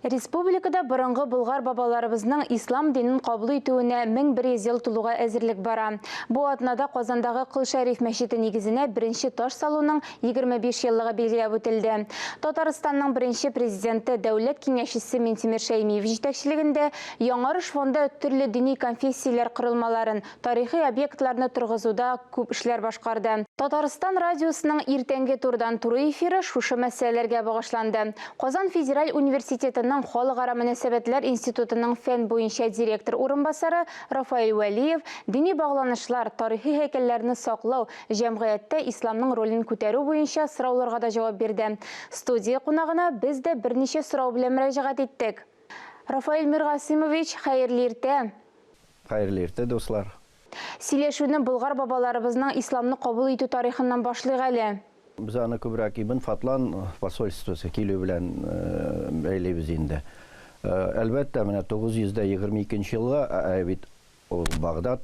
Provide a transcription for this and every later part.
Республикада бұрынғы бұлғар бабаларыбызның ислам динін қабыл етуіне 1100 ел тулуға әзірлік бара. Бұл атнада Қозандағы Құл-Шариф мәшіті негізіне бірінші таш салуның 25 еллігі белгілеп өтілді. Татарстанның бірінші президенті Дәулет кеңесшісі Ментимир Шаймиев жетекшілігінде Яңарыш фонды түрлі діни конфессиялар құрылмаларын, тарихи объектларны тұрғызуда көп ішлер башқарды. Татарстан радиосының ертеңгі турдан туры эфирі шушы мәселелерге бағышланды. Қозан федераль университетінің Халықара мөнәсәбәтләр институтының фән буенча директор урынбасары Рафаэль Вәлиев дини багланышлар, тарихи һәйкәлләрне саклау, җәмгыятьтә исламның ролен күтәрү буенча сорауларга да җавап бирде. Студия кунагына без дә берничә сорау белән мөрәҗәгать иттек. Рафаэль Миргасимович, хәерле иртә. Хәерле иртә, дуслар. Сөйләшүне Болгар бабаларыбызның исламны кабул итү тарихыннан башлыйк әле. Biz аны күбрәк Ибн Фатлан посольствосы килү белән бәйләйбез инде. Әлбәттә, менә 922 елга бит Багдад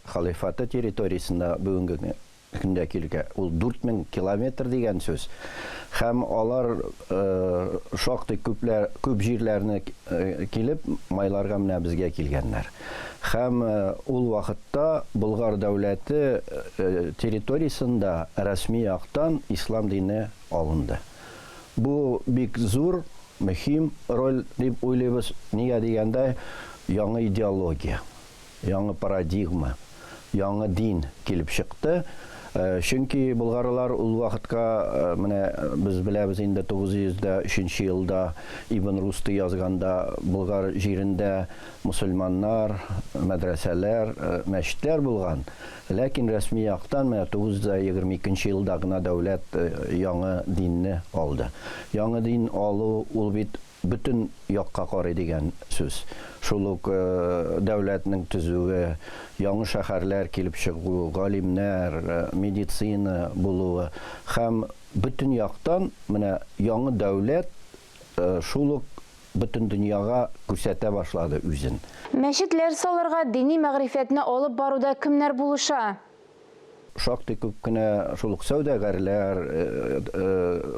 халифаты территориясында бүгенге көндә килгән. Ул 4000 километр дигән сүз. Һәм алар шактый күп җирләрне килеп майларга менә безгә килгәннәр. Һәм ул вакытта Болгар дәүләте территориясында рәсми яктан ислам дине алынды. Бу бик зур, мөһим роль дип уйлыйбыз. Нигә дигәндә, яңа идеология, яңа парадигма, яңа дин килеп чыкты. Чөнки болгарлар ул вакытка менә без беләбез инде 903 елда Ибн Русты язганда Болгар җирендә мусульманнар, мәдрәсәләр, мәчетләр булган. Ләкин рәсми яктан менә 922 елда гына дәүләт яңа динне алды. Яңа дин алу ул бит бүтән якка карый дигән сүз. Шул ук дәүләтнең төзүе, яңа шәһәрләр килеп чыгу, галимнәр, медицина булуы һәм бүтән яктан менә яңа дәүләт шул ук бүтән дөньяга күрсәтә башлады үзен. Мәчетләр салырга дини мәгърифәтне алып баруда кемнәр булыша? Шактый күп кенә шул ук сәүдәгәрләр,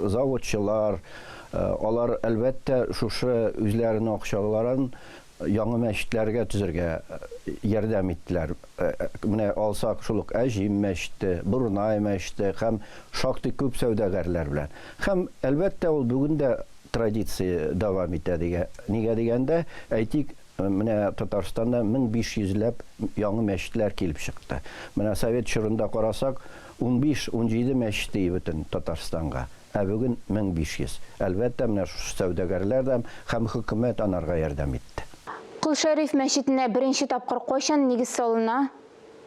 заводчылар, алар әлбәттә шушы үзләренең акчаларын яңа мәчетләргә төзергә ярдәм иттеләр. Менә алсак шул ук Әҗим мәчете, Бурнай мәчете һәм шактый күп сәүдәгәрләр белән. Һәм әлбәттә ул бүген дә традиция дәвам итә дигән. Нигә дигәндә, әйтик, менә Татарстанда 1500ләп яңа мәчетләр килеп чыкты. Менә Совет чорында карасак, 15-17 мәчет бөтен Татарстанга. Ә бүген 1500. Әлбәттә, менә шушы сәүдәгәрләр һәм хөкүмәт анарга ярдәм итте. Құл-Шариф мәчетенә беренче тапкыр кайчан нигез салына?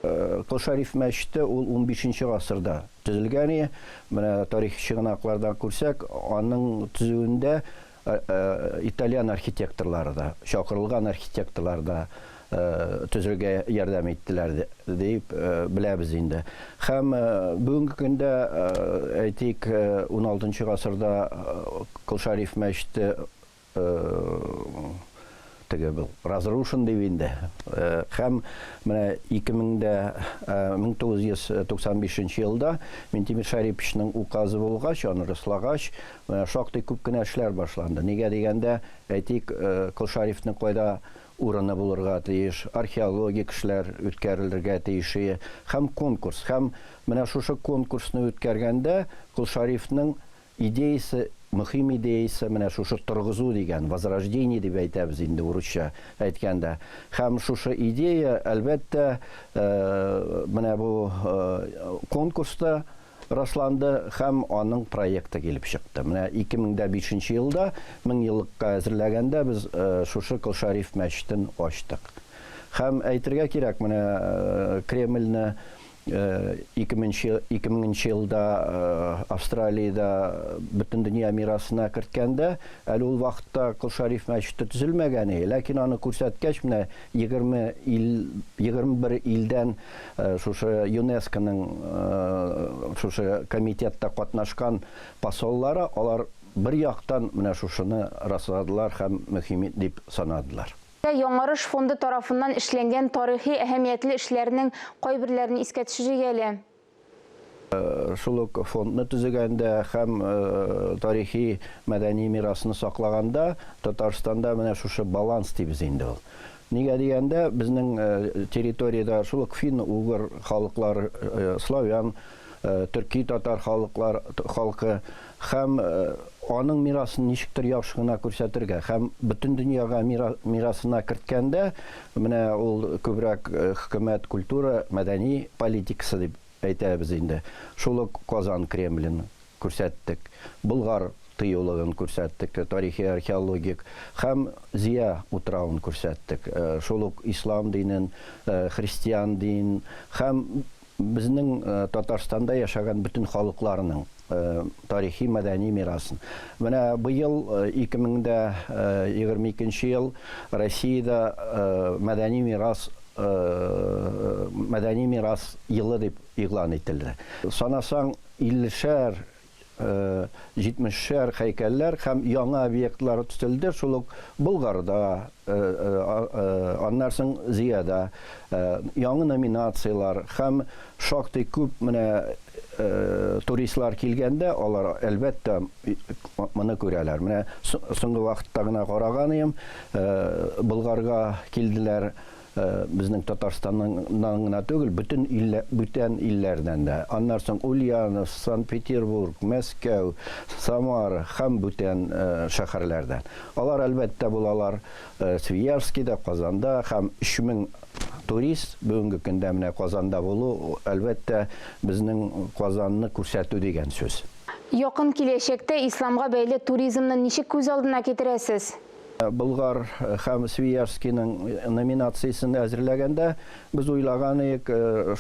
Құл-Шариф мәчете ул 15-нче гасырда төзелгән. Менә тарихи чыгынаклардан күрсәк, аның төзүендә итальян архитекторлары да, чакырылган архитекторлар да төзергә ярдәм иттеләр дип беләбез инде. Һәм бүгенге көндә әйтик 16-нчы гасырда Құл-Шариф мәчете разрушен дип инде. Һәм менә 1995 елда Ментимир Шәриповичның указы булгач, аны рыслагач, шактый күп кенә эшләр башланды. Нигә дигәндә, әйтик, Құл-Шарифның кайда урыны булырга тиеш, археологик эшләр үткәрелергә тиеш, һәм конкурс. Һәм менә шушы конкурсны үткәргәндә Құл-Шарифның идеясы, мөһим идеясы менә шушы торгызу дигән, возрождение дип әйтәбез инде урысча әйткәндә. Һәм шушы идея әлбәттә менә бу конкурста расланды һәм аның проекты килеп чыкты. Менә 2005 елда 1000 еллыкка әзерләгәндә без шушы Құл-Шариф мәчетен ачтык. Һәм әйтергә кирәк, менә Кремльне 2000 елда Австралиядә бөтен дөнья мирасына керткәндә, әле ул вакытта Құл-Шариф мәчете төзелмәгән, ләкин аны күрсәткәч, менә 21 илдән шушы ЮНЕСКОның шушы комитетта катнашкан посоллары, алар бер яктан менә шушыны расладылар һәм мөһим дип санадылар. Яңарыш фонды тарафыннан эшләнгән тарихи әһәмиятле эшләрнең кайберләрен искә төшерергә әле. Шул ук фондны төзегәндә һәм тарихи мәдәни мирасны саклаганда Татарстанда менә шушы баланс дибез инде ул. Нигә дигәндә, безнең территорияда шул ук фин, угыр халыклар, славян, төрки татар халкы һәм аның мирасын ничектер яхшы гына күрсәтергә һәм бөтен дөньяга мирасына керткәндә, менә ул күбрәк хөкүмәт культура, мәдәни политикасы дип әйтәбез инде. Шул ук Казан Кремлен күрсәттек, Болгар тыюлыгын күрсәттек, тарихи археологик һәм Зия утравын күрсәттек. Шул ук ислам динен, христиан дин һәм безнең Татарстанда яшәгән бөтен халыкларның тарихи мәдәни мирасын. Менә быел 2022 ел Россиядә мәдәни мирас елы дип игълан ителде. Санасаң 50-шәр, 70-шәр һәйкәлләр һәм яңа объектлар төзелде. Шул ук Болгарда, аннан соң Зиядә яңа номинациялар һәм шактый күп менә туристлар килгәндә, алар әлбәттә моны күрәләр. Менә соңгы вакытта гына караганым, Болгарга килделәр. Безнең Татарстаннан гына түгел, бүтән илләрдән дә. Аннан соң Ульяновск, Санкт-Петербург, Мәскәү, Самара һәм бүтән шәһәрләрдән. Алар әлбәттә булалар Свияжскида, Казанда һәм 3000 турист бүгенге көндә менә Казанда булу әлбәттә безнең Казанны күрсәтү дигән сүз. Якын киләчәктә исламга бәйле туризмны ничек күз алдына китерәсез? Болгар һәм Свияжскиның номинациясын әзерләгәндә, без уйлаган идек,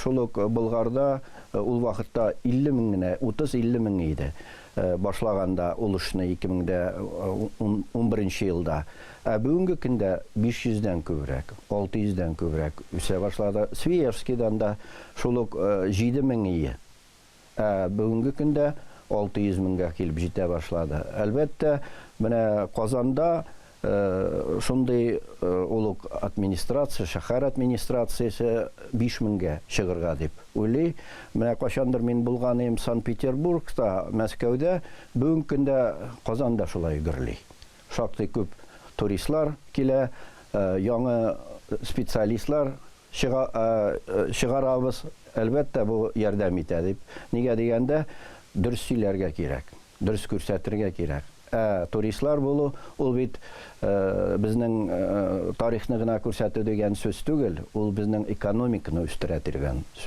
шул ук Болгарда ул вакытта 30-50 мең иде. Башлаганда ул эшне 2011 елда. Бүгенге көндә 500-дән күбрәк, 600-дән күбрәк үсә башлады. Свияжскидан да шул ук 7 мең ие. Бүгенге көндә 600 меңгә килеп җитә башлады. Әлбәттә, менә Казанда шундый улук администрация, шәһәр администрациясе 5 меңгә чыгырга дип уйлый. Менә качандыр мин булганым Санкт-Петербургта, Мәскәүдә, бүгенге көндә Казанда шулай гөрли. Шактый күп туристлар килә, яңа специалистлар чыгарабыз. Әлбәттә, бу ярдәм итә дип. Нигә дигәндә, дөрес сөйләргә кирәк, дөрес күрсәтергә кирәк. Туристлар булу, ул бит безнең тарихны гына күрсәтү дигән сүз түгел, ул безнең экономиканы үстерә торган сүз.